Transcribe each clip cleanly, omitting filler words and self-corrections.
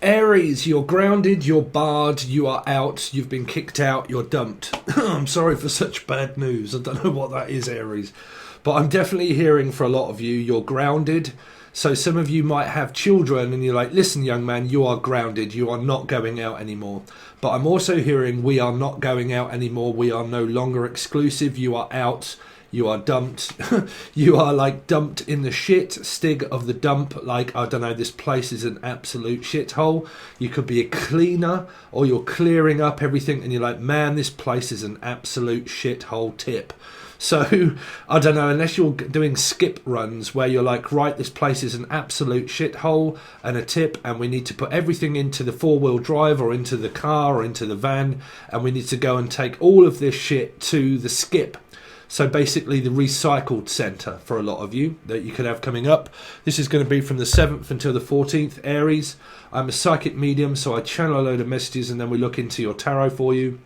Aries, you're grounded, you're barred, you are out, you've been kicked out, you're dumped. I'm sorry for such bad news. I don't know what that is, Aries. But I'm definitely hearing for a lot of you, you're grounded. So some of you might have children and you're like, listen, young man, you are grounded. You are not going out anymore. But I'm also hearing we are not going out anymore. We are no longer exclusive. You are out. You are dumped. You are like dumped in the shit. Stig of the dump. Like, I don't know, this place is an absolute shithole. You could be a cleaner or you're clearing up everything and you're like, man, this place is an absolute shithole tip. So, I don't know, unless you're doing skip runs where you're like, right, this place is an absolute shithole and a tip and we need to put everything into the four-wheel drive or into the car or into the van and we need to go and take all of this shit to the skip. So basically the recycled centre for a lot of you that you could have coming up. This is going to be from the 7th until the 14th, Aries. I'm a psychic medium, so I channel a load of messages and then we look into your tarot for you.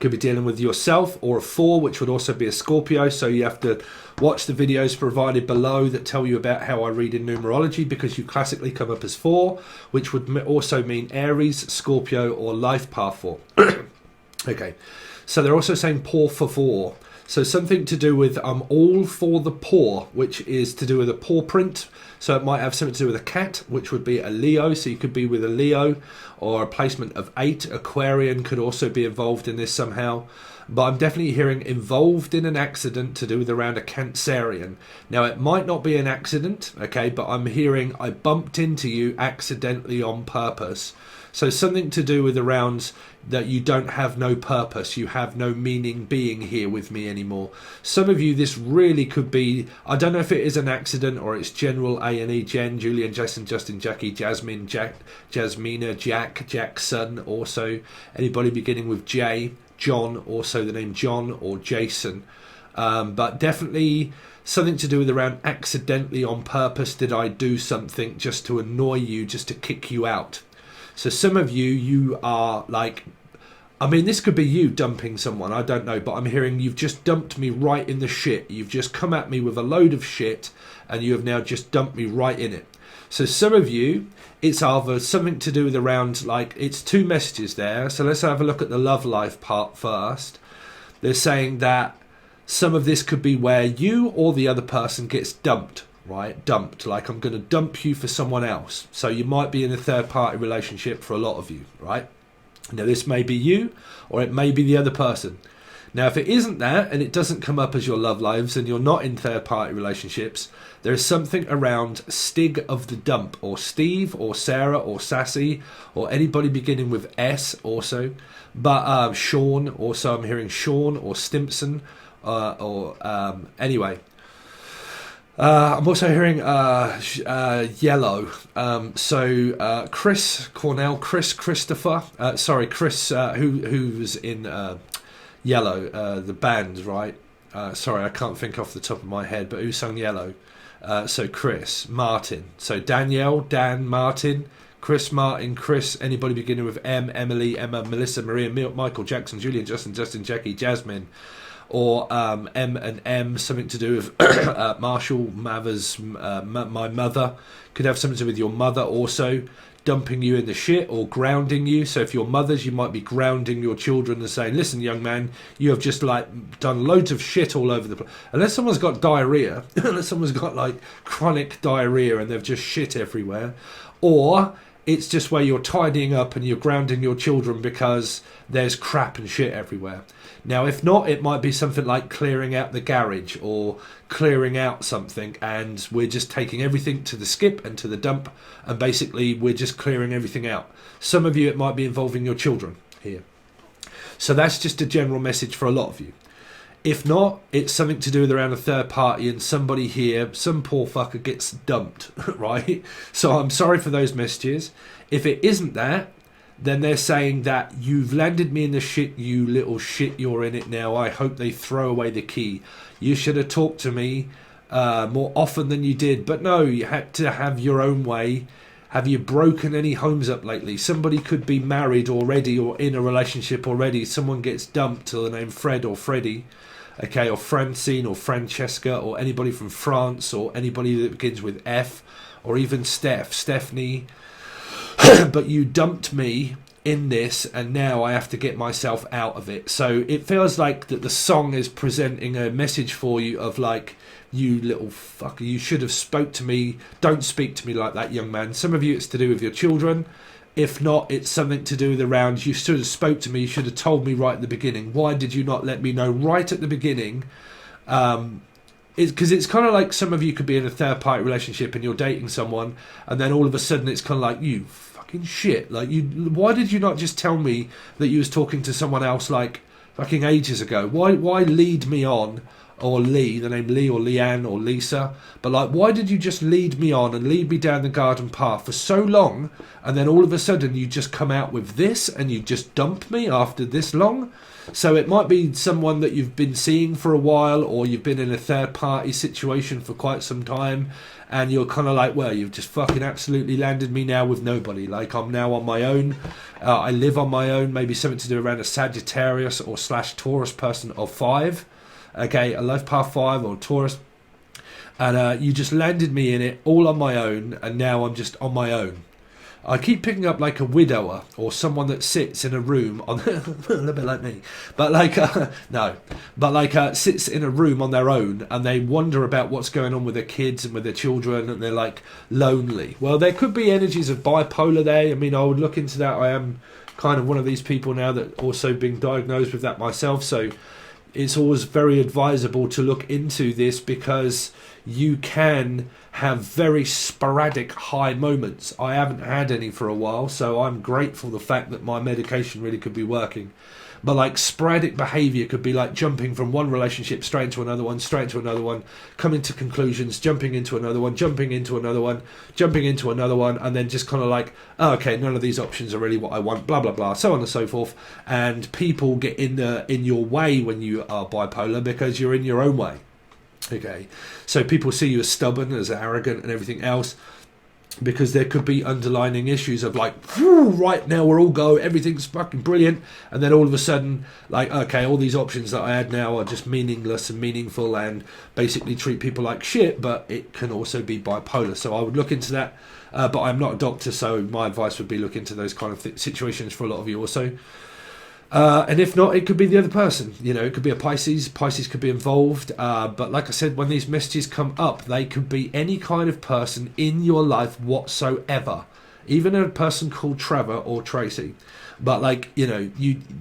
Could be dealing with yourself or a 4, which would also be a Scorpio. So you have to watch the videos provided below that tell you about how I read in numerology, because you classically come up as 4, which would also mean Aries, Scorpio, or life path 4. Okay, so they're also saying por favor. So something to do with all for the poor, which is to do with a paw print. So it might have something to do with a cat, which would be a Leo. So you could be with a Leo or a placement of 8. Aquarian could also be involved in this somehow. But I'm definitely hearing involved in an accident to do with around a Cancerian. Now, it might not be an accident, okay, but I'm hearing I bumped into you accidentally on purpose. So something to do with around that you don't have no purpose, you have no meaning being here with me anymore. Some of you, this really could be, I don't know if it is an accident or it's general A&E, Jen, Julian, Jason, Justin, Jackie, Jasmine, Jack, Jasmina, Jack, Jackson, also anybody beginning with J, John, also the name John or Jason. But definitely something to do with around accidentally on purpose. Did I do something just to annoy you, just to kick you out? So some of you, you are like, I mean, this could be you dumping someone, I don't know, but I'm hearing you've just dumped me right in the shit. You've just come at me with a load of shit and you have now just dumped me right in it. So some of you, it's either something to do with around, like, it's 2 messages there. So let's have a look at the love life part first. They're saying that some of this could be where you or the other person gets dumped. Right, dumped, like I'm going to dump you for someone else. So you might be in a third-party relationship for a lot of you, right? Now this may be you, or it may be the other person. Now if it isn't that, and it doesn't come up as your love lives, and you're not in third-party relationships, there is something around Stig of the dump, or Steve, or Sarah, or Sassy, or anybody beginning with S also. But Sean, also I'm hearing Sean, or Stimpson, anyway. I'm also hearing yellow. Chris Cornell, Chris Christopher. Chris, who's in Yellow, the band, right? Sorry, I can't think off the top of my head, but who sung Yellow? So Chris Martin. So Danielle, Dan, Martin, Chris Martin, Chris. Anybody beginning with M? Emily, Emma, Melissa, Maria, Michael, Jackson, Julian, Justin, Jackie, Jasmine. Or M and M, something to do with Marshall, Mathers, my mother. Could have something to do with your mother also, dumping you in the shit or grounding you. So if you're mothers, you might be grounding your children and saying, listen, young man, you have just like done loads of shit all over the place. Unless someone's got diarrhea, unless someone's got like chronic diarrhea and they've just shit everywhere. Or it's just where you're tidying up and you're grounding your children because there's crap and shit everywhere. Now, if not, it might be something like clearing out the garage or clearing out something, and we're just taking everything to the skip and to the dump, and basically we're just clearing everything out. Some of you, it might be involving your children here. So that's just a general message for a lot of you. If not, it's something to do with around a third party and somebody here, some poor fucker gets dumped, right? So I'm sorry for those messages. If it isn't that, then they're saying that you've landed me in the shit, you little shit, you're in it now. I hope they throw away the key. You should have talked to me more often than you did. But no, you had to have your own way. Have you broken any homes up lately? Somebody could be married already or in a relationship already. Someone gets dumped to the name Fred or Freddie. Okay, or Francine or Francesca or anybody from France or anybody that begins with F, or even Stephanie. but you dumped me in this, and now I have to get myself out of it. So it feels like that the song is presenting a message for you of like, you little fucker, you should have spoke to me. Don't speak to me like that, young man. Some of you it's to do with your children. If not, it's something to do with around, you should have spoke to me, you should have told me right at the beginning. Why did you not let me know right at the beginning? Because it's kind of like some of you could be in a third party relationship and you're dating someone, and then all of a sudden it's kind of like, you fucking shit, like, why did you not just tell me that you was talking to someone else like fucking ages ago? Why lead me on? Or Lee, the name Lee or Leanne or Lisa, but like, why did you just lead me on and lead me down the garden path for so long, and then all of a sudden you just come out with this and you just dump me after this long? So it might be someone that you've been seeing for a while, or you've been in a third party situation for quite some time, and you're kind of like, well, you've just fucking absolutely landed me now with nobody. Like, I'm now on my own. I live on my own. Maybe something to do around a Sagittarius or / Taurus person of 5. Okay, a life path 5 or Taurus, and you just landed me in it all on my own, and now I'm just on my own. I keep picking up like a widower or someone that sits in a room on a little bit like me, but like sits in a room on their own, and they wonder about what's going on with their kids and with their children, and they're like lonely. Well, there could be energies of bipolar there. I mean, I would look into that. I am kind of one of these people now that also been diagnosed with that myself, so it's always very advisable to look into this, because you can have very sporadic high moments. I haven't had any for a while, so I'm grateful the fact that my medication really could be working. But like, sporadic behaviour could be like jumping from one relationship straight into another one, straight into another one, coming to conclusions, jumping into another one, jumping into another one, jumping into another one, and then just kind of like, oh, okay, none of these options are really what I want, blah blah blah, so on and so forth. And people get in your way when you are bipolar, because you're in your own way. Okay, so people see you as stubborn, as arrogant, and everything else, because there could be underlining issues of like, right now we're all go, everything's fucking brilliant, and then all of a sudden, like, okay, all these options that I had now are just meaningless and meaningful, and basically treat people like shit. But it can also be bipolar, so I would look into that, but I'm not a doctor, so my advice would be look into those kind of situations for a lot of you also. And if not, it could be the other person. You know, it could be a Pisces. Pisces could be involved. But like I said, when these messages come up, they could be any kind of person in your life whatsoever. Even a person called Trevor or Tracy. But like, you know,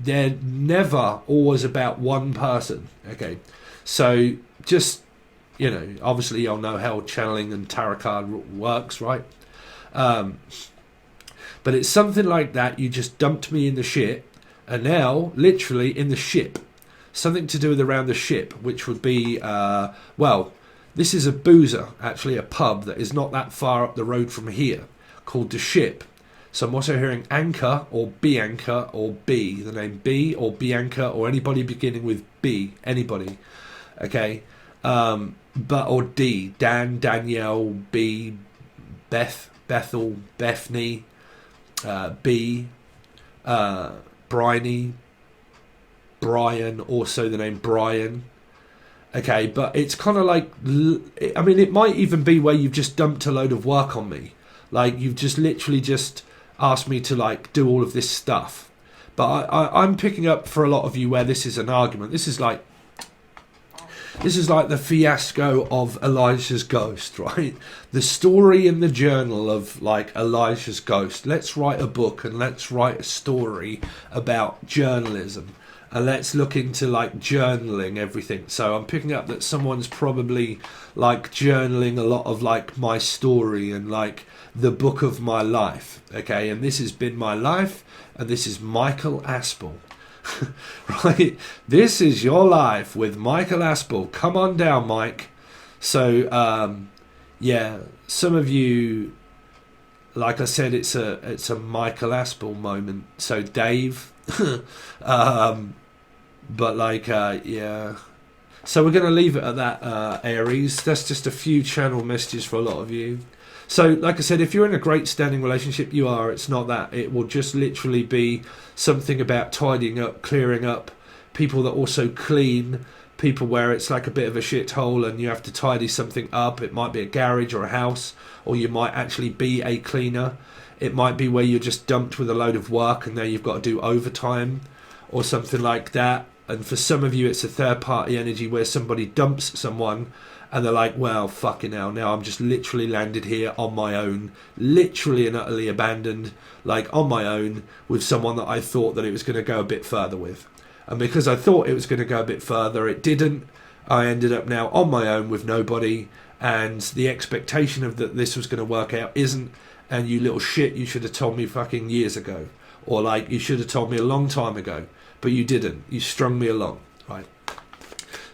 they're never always about one person. Okay, so just, you know, obviously you'll know how channeling and tarot card works, right? But it's something like that. You just dumped me in the shit. And now, literally, in the ship. Something to do with around the ship, which would be, well, this is a boozer, actually a pub that is not that far up the road from here, called The Ship. So I'm also hearing Anchor, or Bianca, or B, the name B, or Bianca, or anybody beginning with B, anybody, okay? Or D, Dan, Danielle, B, Beth, Bethel, Bethany, B, Bryony, Brian, also the name Brian. Okay, but it's kind of like, I mean, it might even be where you've just dumped a load of work on me. Like, you've just literally just asked me to, like, do all of this stuff. But I'm picking up for a lot of you where this is an argument. This is like the fiasco of Elijah's ghost, right? The story in the journal of like Elijah's ghost. Let's write a book and let's write a story about journalism, and let's look into like journaling everything. So I'm picking up that someone's probably like journaling a lot of like my story and like the book of my life. Okay, and this has been my life, and this is Michael Aspel. Right, this is your life with Michael Aspel. Come on down, Mike. So yeah, some of you, like I said, it's a Michael Aspel moment. So Dave, but like yeah. So we're gonna leave it at that, Aries. That's just a few channel messages for a lot of you. So, like I said, if you're in a great standing relationship, you are. It's not that. It will just literally be something about tidying up, clearing up. People that also clean. People where it's like a bit of a shithole and you have to tidy something up. It might be a garage or a house, or you might actually be a cleaner. It might be where you're just dumped with a load of work and now you've got to do overtime or something like that. And for some of you, it's a third party energy where somebody dumps someone and they're like, well, fucking hell, now I'm just literally landed here on my own, literally and utterly abandoned, like on my own with someone that I thought that it was going to go a bit further with. And because I thought it was going to go a bit further, it didn't. I ended up now on my own with nobody, and the expectation of that this was going to work out isn't. And you little shit, you should have told me fucking years ago. Or like, you should have told me a long time ago. But you didn't. You strung me along, right?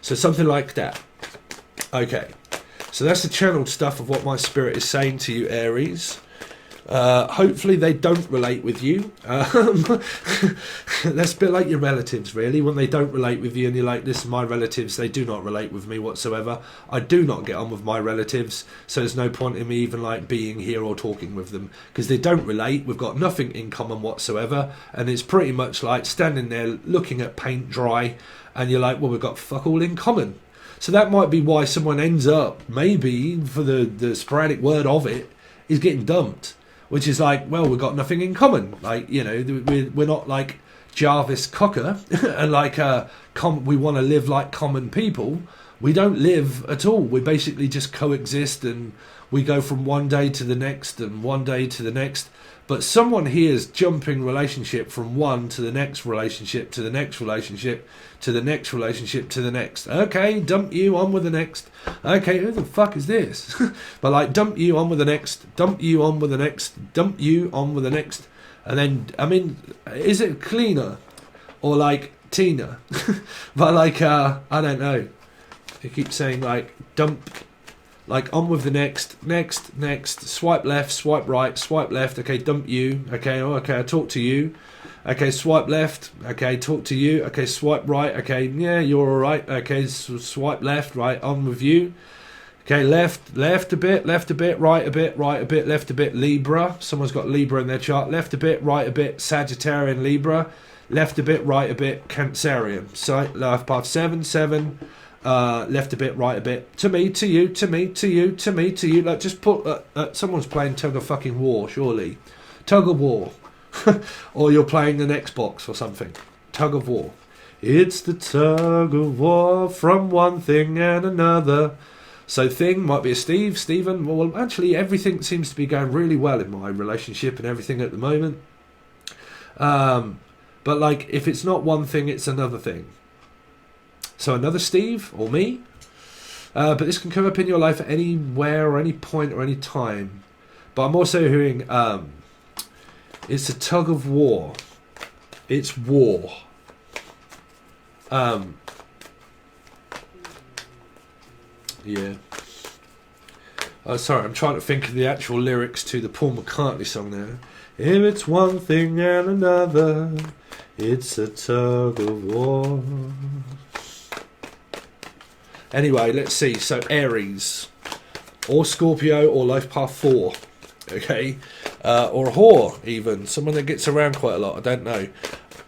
So something like that. Okay. So that's the channeled stuff of what my spirit is saying to you, Aries. Hopefully they don't relate with you. That's a bit like your relatives, really. When they don't relate with you and you're like, listen, my relatives, they do not relate with me whatsoever. I do not get on with my relatives, so there's no point in me even like being here or talking with them, because they don't relate. We've got nothing in common whatsoever, and it's pretty much like standing there looking at paint dry and you're like, well, we've got fuck all in common. So that might be why someone ends up, maybe for the sporadic word of it, is getting dumped. Which is like, well, we've got nothing in common. Like, you know, we're not like Jarvis Cocker and like we want to live like common people. We don't live at all. We basically just coexist, and we go from one day to the next and one day to the next. But someone here is jumping relationship from one to the next relationship to the next relationship to the next relationship to the next. Okay, dump you, on with the next. Okay, who the fuck is this? But like, dump you, on with the next. Dump you, on with the next. Dump you, on with the next. And then, I mean, is it cleaner or like Tina? But like, I don't know. They keep saying like, dump. Like, on with the next, swipe left, swipe right, swipe left, okay, dump you, okay, oh, okay, I talk to you, okay, swipe left, okay, talk to you, okay, swipe right, okay, yeah, you're alright, okay, swipe left, right, on with you, okay, left a bit, right a bit, left a bit, Libra, someone's got Libra in their chart, left a bit, right a bit, Sagittarian, Libra, left a bit, right a bit, Cancerian, so, life path 7, left a bit, right a bit, to me, to you, to me, to you, to me, to you. Like, just put someone's playing tug of fucking war, surely, tug of war, or you're playing an Xbox or something. Tug of war. It's the tug of war from one thing and another. So thing might be a Stephen. Well, actually, everything seems to be going really well in my relationship and everything at the moment. But like, if it's not one thing, it's another thing. So another Steve or me, but this can come up in your life at anywhere or any point or any time. But I'm also hearing it's a tug of war. It's war. Yeah. Oh, sorry, I'm trying to think of the actual lyrics to the Paul McCartney song now. If it's one thing and another, it's a tug of war. Anyway, let's see. So Aries, or Scorpio, or life path 4, okay, or a whore even, someone that gets around quite a lot. I don't know.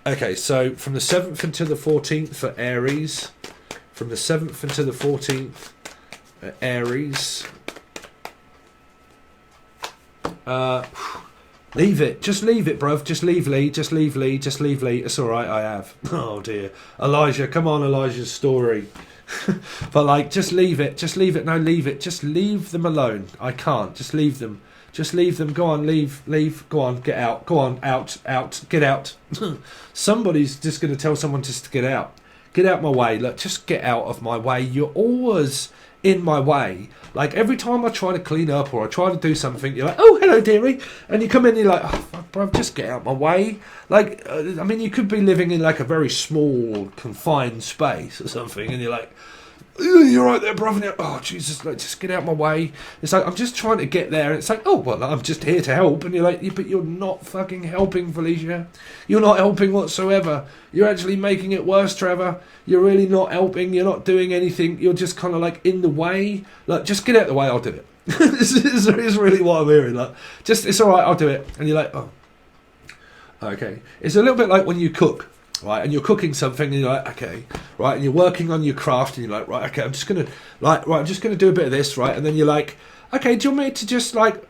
Okay, so from the 7th until the 14th for Aries, from the 7th until the 14th, Aries. Leave it. Just leave it, bruv. Just leave Lee. Just leave Lee. Just leave Lee. It's all right. I have. Oh dear, Elijah. Come on, Elijah's story. But like, just leave it. Just leave it. No, leave it. Just leave them alone. I can't. Just leave them. Just leave them. Go on. Leave. Leave. Go on. Get out. Go on. Out. Out. Get out. Somebody's just going to tell someone just to get out. Get out my way. Look, just get out of my way. You're always in my way. Like, every time I try to clean up or I try to do something, you're like, oh, hello, dearie. And you come in and you're like, oh, fuck, bro, just get out my way. Like, I mean, you could be living in like a very small, confined space or something, and you're like, you're right there, bro. Oh, Jesus, like, just get out my way. It's like, I'm just trying to get there. And it's like, oh, well, I'm just here to help. And you're like, yeah, but you're not fucking helping, Felicia. You're not helping whatsoever. You're actually making it worse, Trevor. You're really not helping. You're not doing anything. You're just kind of like in the way. Like, just get out of the way. I'll do it. This is really what I'm hearing. Like, just, it's all right. I'll do it. And you're like, oh, okay. It's a little bit like when you cook. Right, and you're cooking something, and you're like, okay, right, and you're working on your craft, and you're like, right, okay, I'm just gonna do a bit of this, right, and then you're like, okay, do you want me to just like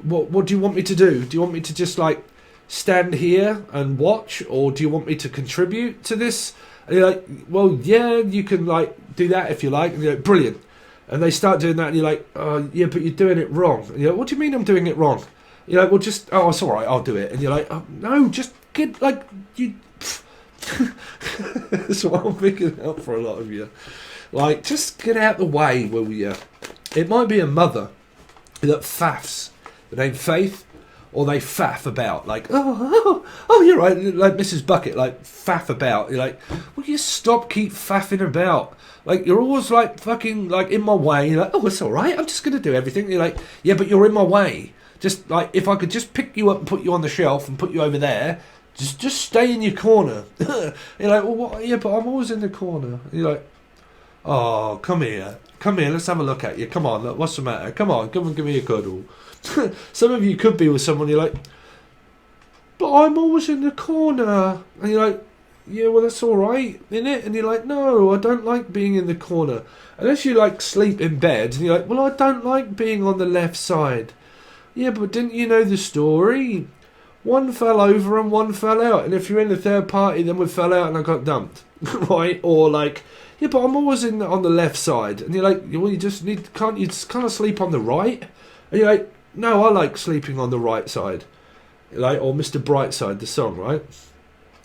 what do you want me to do? Do you want me to just like stand here and watch, or do you want me to contribute to this? And you're like, well, yeah, you can like do that if you like. And you're like, brilliant. And they start doing that, and you're like, oh, yeah, but you're doing it wrong. And you're like, what do you mean I'm doing it wrong? You're like, well, just, oh, it's all right, I'll do it. And you're like, oh, no, just get, like, you... That's what I'm picking out for a lot of you. Like, just get out the way, will you? It might be a mother that faffs the name Faith, or they faff about, like, oh, you're right, like Mrs. Bucket, like, faff about. You're like, will you keep faffing about? Like, you're always, like, fucking, like, in my way. You're like, oh, it's all right, I'm just going to do everything. You're like, yeah, but you're in my way. Just, like, if I could just pick you up and put you on the shelf and put you over there, just stay in your corner. You're like, well, what? Yeah, but I'm always in the corner. You're like, oh, come here, let's have a look at you. Come on, look, what's the matter? Come on, come and give me a cuddle. Some of you could be with someone, you're like, but I'm always in the corner. And you're like, yeah, well, that's all right, innit? And you're like, no, I don't like being in the corner. Unless you, like, sleep in bed. And you're like, well, I don't like being on the left side. Yeah, but didn't you know the story? One fell over and one fell out. And if you're in the third party, then we fell out and I got dumped. Right? Or, like, yeah, but I'm always on the left side. And you're like, well, can't you just kind of sleep on the right? And you're like, no, I like sleeping on the right side. Like, or Mr. Brightside, the song, right?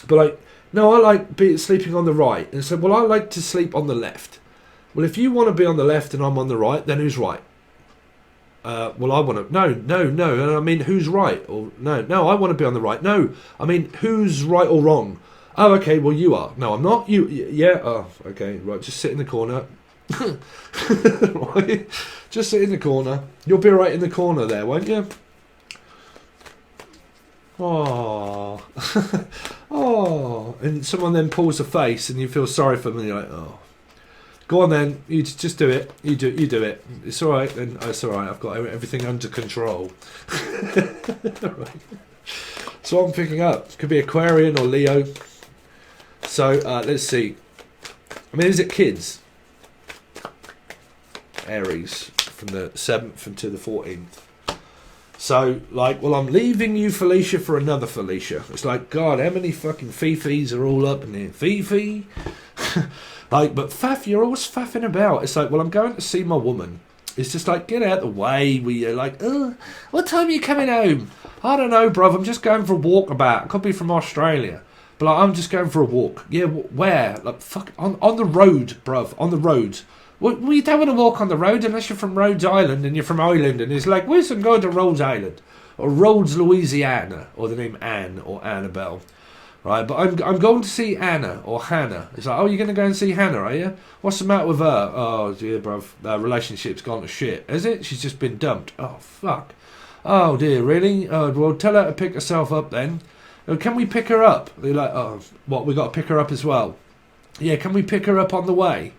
But, like, no, I like sleeping on the right. And so, well, I like to sleep on the left. Well, if you want to be on the left and I'm on the right, then who's right? Well, I want to... No. And I mean, who's right? Or no, I want to be on the right. No, I mean, who's right or wrong? Oh, okay, well, you are. No, I'm not. You, yeah. Oh, okay, right, just sit in the corner. Right? Just sit in the corner. You'll be right in the corner there, won't you? Oh, oh, and someone then pulls a face, and you feel sorry for them, and you're like, oh, go on then, you just do it. You do it. It's all right. Then it's all right. I've got everything under control. Right. So I'm picking up. Could be Aquarian or Leo. So let's see. I mean, is it kids? Aries from the 7th until the 14th. So, like, well, I'm leaving you, Felicia, for another Felicia. It's like, God, how many fucking Fifis are all up in here? Fifi? Like, but faff, you're always faffing about. It's like, well, I'm going to see my woman. It's just like, get out the way. You're like, what time are you coming home? I don't know, bruv. I'm just going for a walkabout. Could be from Australia. But like, I'm just going for a walk. Yeah, where? Like, fuck, on the road, bruv. On the road. Well, you don't want to walk on the road unless you're from Rhodes Island and you're from Ireland. And it's like, where's some going to Rhodes Island? Or Rhodes, Louisiana. Or the name Anne or Annabelle. Right, but I'm going to see Anna or Hannah. It's like, oh, you're going to go and see Hannah, are you? What's the matter with her? Oh, dear, bruv. Their relationship's gone to shit. Is it? She's just been dumped. Oh, fuck. Oh, dear, really? Oh, well, tell her to pick herself up then. Oh, can we pick her up? They're like, oh, what, we got to pick her up as well? Yeah, can we pick her up on the way?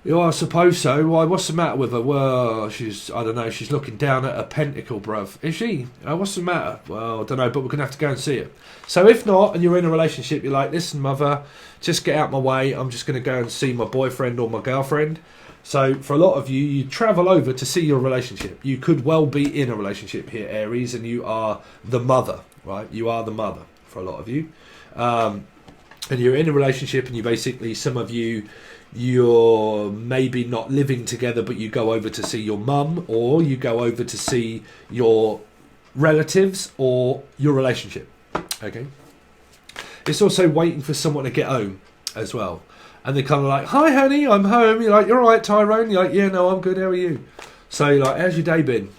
Yeah, I suppose so. Why, what's the matter with her? Well, I don't know, she's looking down at a pentacle, bruv. Is she? What's the matter? Well, I don't know, but we're going to have to go and see her. So if not, and you're in a relationship, you're like, listen, mother, just get out my way. I'm just going to go and see my boyfriend or my girlfriend. So for a lot of you, you travel over to see your relationship. You could well be in a relationship here, Aries, and you are the mother, right? You are the mother for a lot of you. And you're in a relationship, and you basically, some of you, you're maybe not living together, but you go over to see your mum, or you go over to see your relatives or your relationship. Okay. It's also waiting for someone to get home as well. And they're kind of like, hi, honey, I'm home. You're like, you're all right, Tyrone? You're like, yeah, no, I'm good. How are you? So you're like, how's your day been?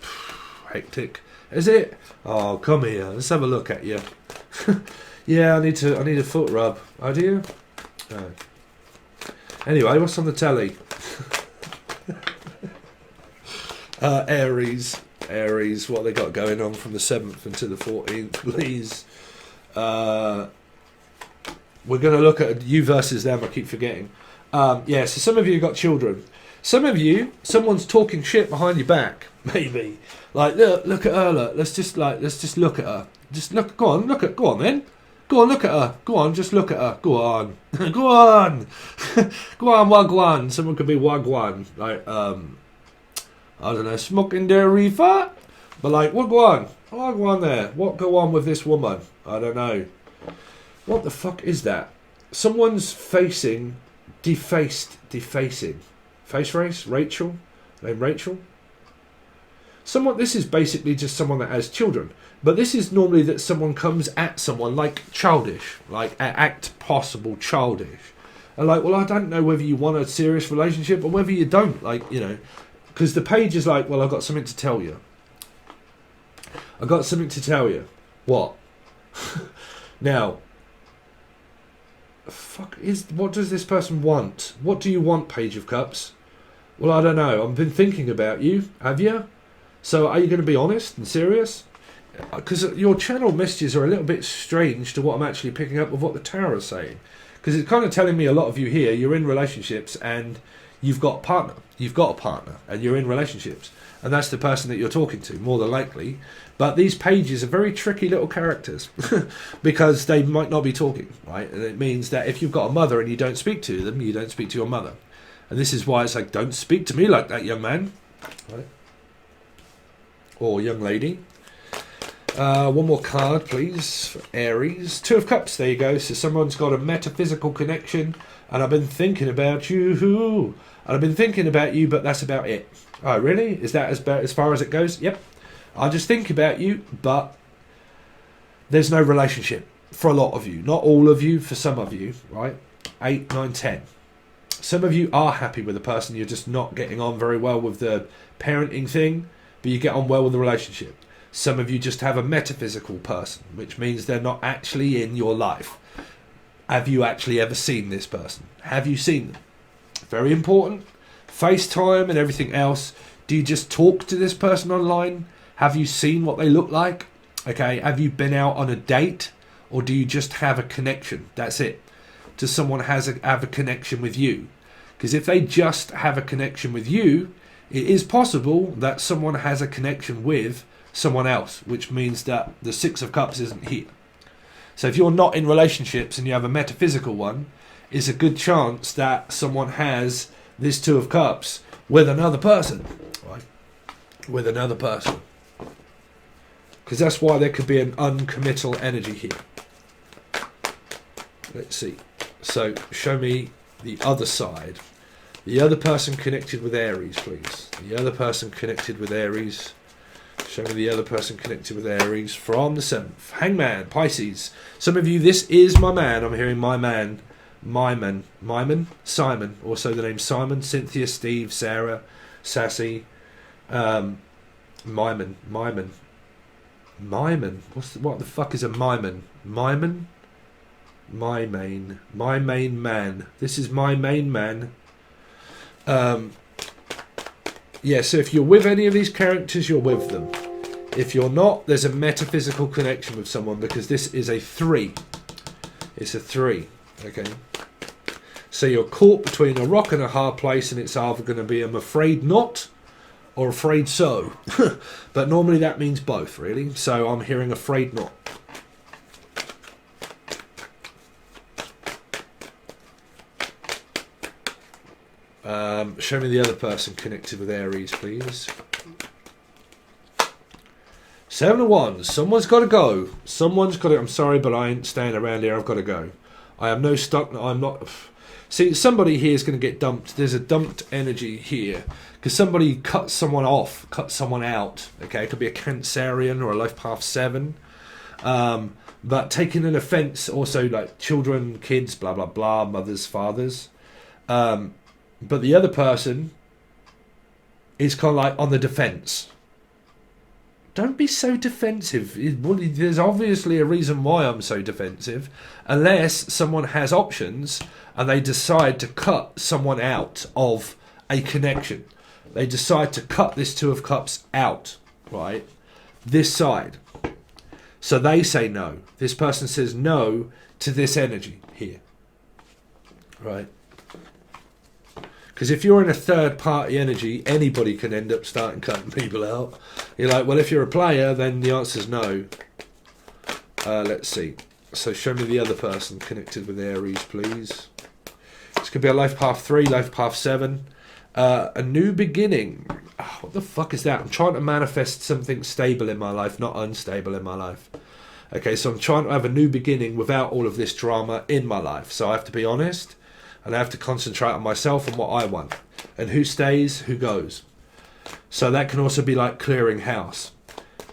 Hectic. Is it? Oh, come here. Let's have a look at you. Yeah, I need a foot rub. Oh, do you? Oh. Anyway, what's on the telly? Aries, what they got going on from the 7th until the 14th, please. We're going to look at you versus them, I keep forgetting. Yeah, so some of you got children. Some of you, someone's talking shit behind your back, maybe. Like, look at her, look. Let's just look at her. Just look, go on then. Go on, look at her. Go on, just look at her. Go on. Go on. Go on, wagwan. Someone could be wagwan. Like, I don't know, smoking the reefer. But like, what go on? What go on there? What go on with this woman? I don't know. What the fuck is that? Someone's defacing. Face race? Rachel? Name Rachel? This is basically just someone that has children. But this is normally that someone comes at someone like childish. Like, act possible childish. And like, well, I don't know whether you want a serious relationship or whether you don't. Like, you know. Because the page is like, well, I've got something to tell you. I've got something to tell you. What? Now, what does this person want? What do you want, Page of Cups? Well, I don't know. I've been thinking about you. Have you? So are you going to be honest and serious? Because your channel messages are a little bit strange to what I'm actually picking up with what the tarot is saying. Because it's kind of telling me a lot of you here, you're in relationships and you've got a partner. You've got a partner and you're in relationships. And that's the person that you're talking to, more than likely. But these pages are very tricky little characters because they might not be talking, right? And it means that if you've got a mother and you don't speak to them, you don't speak to your mother. And this is why it's like, don't speak to me like that, young man. Right? Or young lady. One more card, please, for Aries. Two of Cups, there you go. So someone's got a metaphysical connection, and I've been thinking about you. And I've been thinking about you, but that's about it. Oh, really? Is that as far as it goes? Yep. I just think about you, but there's no relationship for a lot of you. Not all of you, for some of you, right? 8, 9, 10. Some of you are happy with the person. You're just not getting on very well with the parenting thing, but you get on well with the relationship. Some of you just have a metaphysical person, which means they're not actually in your life. Have you actually ever seen this person? Have you seen them? Very important. FaceTime and everything else. Do you just talk to this person online? Have you seen what they look like? Okay, have you been out on a date? Or do you just have a connection? That's it. Does someone have a connection with you? Because if they just have a connection with you, it is possible that someone has a connection with someone else, which means that the Six of Cups isn't here. So if you're not in relationships and you have a metaphysical one, it's a good chance that someone has this Two of Cups with another person, right? With another person. Because that's why there could be an uncommittal energy here. Let's see. So show me the other side. The other person connected with Aries, please. The other person connected with Aries. Show me the other person connected with Aries from the 7th. Hangman, Pisces. Some of you, this is my man. I'm hearing my man. Simon. Also the name Simon, Cynthia, Steve, Sarah, Sassy. Myman. What the fuck is a Myman? My main man. This is my main man. Yeah, so if you're with any of these characters, you're with them. If you're not, there's a metaphysical connection with someone, because this is a 3. It's a 3, okay? So you're caught between a rock and a hard place, and it's either going to be I'm afraid not or afraid so. But normally that means both, really. So I'm hearing afraid not. Show me the other person connected with Aries, please. 7 of Wands. Someone's got to go. Someone's got to... I'm sorry, but I ain't staying around here. I've got to go. I am no stuck... I'm not... See, somebody here is going to get dumped. There's a dumped energy here. Because somebody cut someone off, cut someone out. Okay, it could be a Cancerian or a Life Path 7. But taking an offence, also like children, kids, blah, blah, blah, mothers, fathers. But the other person is kind of like on the defence. Don't be so defensive. There's obviously a reason why I'm so defensive. Unless someone has options and they decide to cut someone out of a connection. They decide to cut this Two of Cups out, right? This side. So they say no. This person says no to this energy here. Right? Because if you're in a third-party energy, anybody can end up starting cutting people out. You're like, well, if you're a player, then the answer's no. Let's see. So show me the other person connected with Aries, please. This could be a Life Path 3, Life Path 7. A new beginning. Oh, what the fuck is that? I'm trying to manifest something stable in my life, not unstable in my life. Okay, so I'm trying to have a new beginning without all of this drama in my life. So I have to be honest, and I have to concentrate on myself and what I want. And who stays, who goes. So that can also be like clearing house.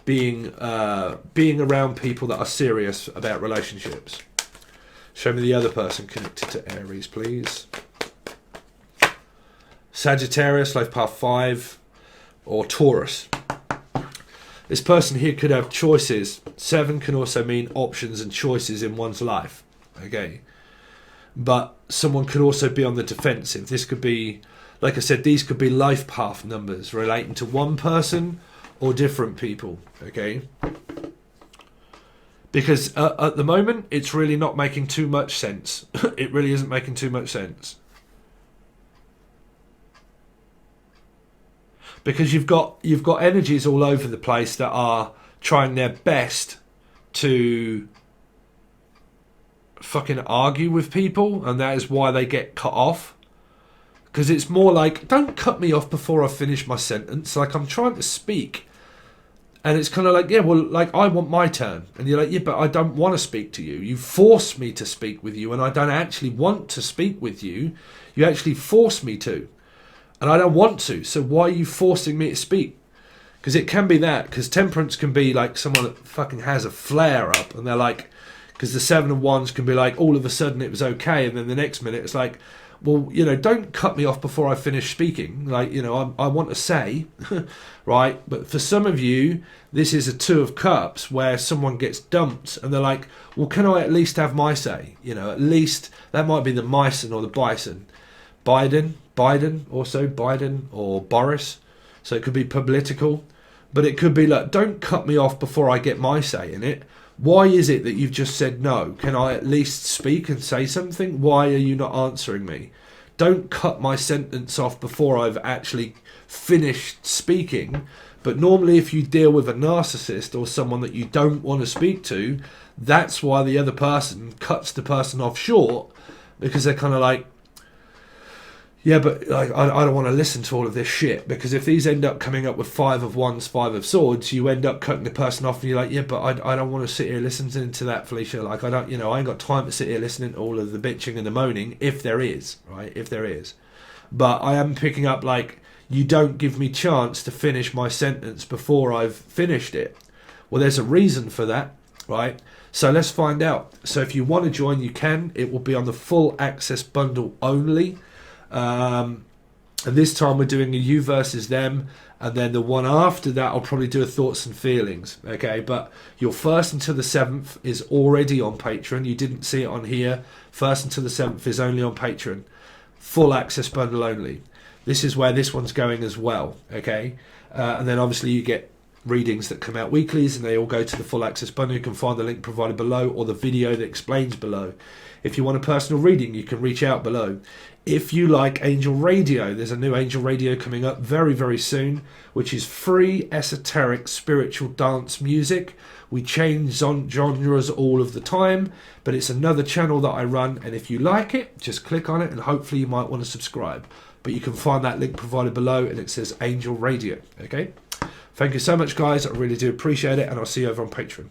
Being around people that are serious about relationships. Show me the other person connected to Aries, please. Sagittarius, life path 5, or Taurus. This person here could have choices. 7 can also mean options and choices in one's life. Okay. But someone could also be on the defensive. This could be, like I said, these could be life path numbers relating to one person or different people. Okay. Because at the moment, it's really not making too much sense. It really isn't making too much sense. Because you've got energies all over the place that are trying their best to fucking argue with people, and that is why they get cut off. Because it's more like, don't cut me off before I finish my sentence. Like, I'm trying to speak. And it's kind of like, yeah, well, like, I want my turn. And you're like, yeah, but I don't want to speak to you. You force me to speak with you, and I don't actually want to speak with you. You actually force me to. And I don't want to. So why are you forcing me to speak? Because it can be that. Because temperance can be like someone that fucking has a flare up. And they're like, because the 7 of Wands can be like, all of a sudden it was okay. And then the next minute it's like, well, you know, don't cut me off before I finish speaking. Like, you know, I want to say, right? But for some of you, this is a 2 of Cups where someone gets dumped and they're like, well, can I at least have my say? You know, at least that might be the Myson or the Bison. Biden or Boris. So it could be political. But it could be like, don't cut me off before I get my say in it. Why is it that you've just said no? Can I at least speak and say something? Why are you not answering me? Don't cut my sentence off before I've actually finished speaking. But normally if you deal with a narcissist or someone that you don't want to speak to, that's why the other person cuts the person off short, because they're kind of like, yeah, but like, I don't want to listen to all of this shit, because if these end up coming up with 5 of Wands, 5 of Swords, you end up cutting the person off and you're like, yeah, but I don't want to sit here listening to that, Felicia. Like, I don't, you know, I ain't got time to sit here listening to all of the bitching and the moaning, if there is, right? If there is. But I am picking up, like, you don't give me chance to finish my sentence before I've finished it. Well, there's a reason for that, right? So let's find out. So if you want to join, you can. It will be on the full access bundle only. And this time we're doing a you versus them, and then the one after that I'll probably do a thoughts and feelings. Okay, but your 1st until the 7th is already on Patreon. You didn't see it on here. 1st until the 7th is only on Patreon. Full access bundle only. This is where this one's going as well. Okay, and then obviously you get readings that come out weeklies, and they all go to the full access bundle. You can find the link provided below, or the video that explains below. If you want a personal reading, you can reach out below. If you like Angel Radio, there's a new Angel Radio coming up very, very soon, which is free, esoteric, spiritual dance music. We change genres all of the time, but it's another channel that I run, and if you like it, just click on it, and hopefully you might want to subscribe. But you can find that link provided below, and it says Angel Radio, okay? Thank you so much, guys. I really do appreciate it, and I'll see you over on Patreon.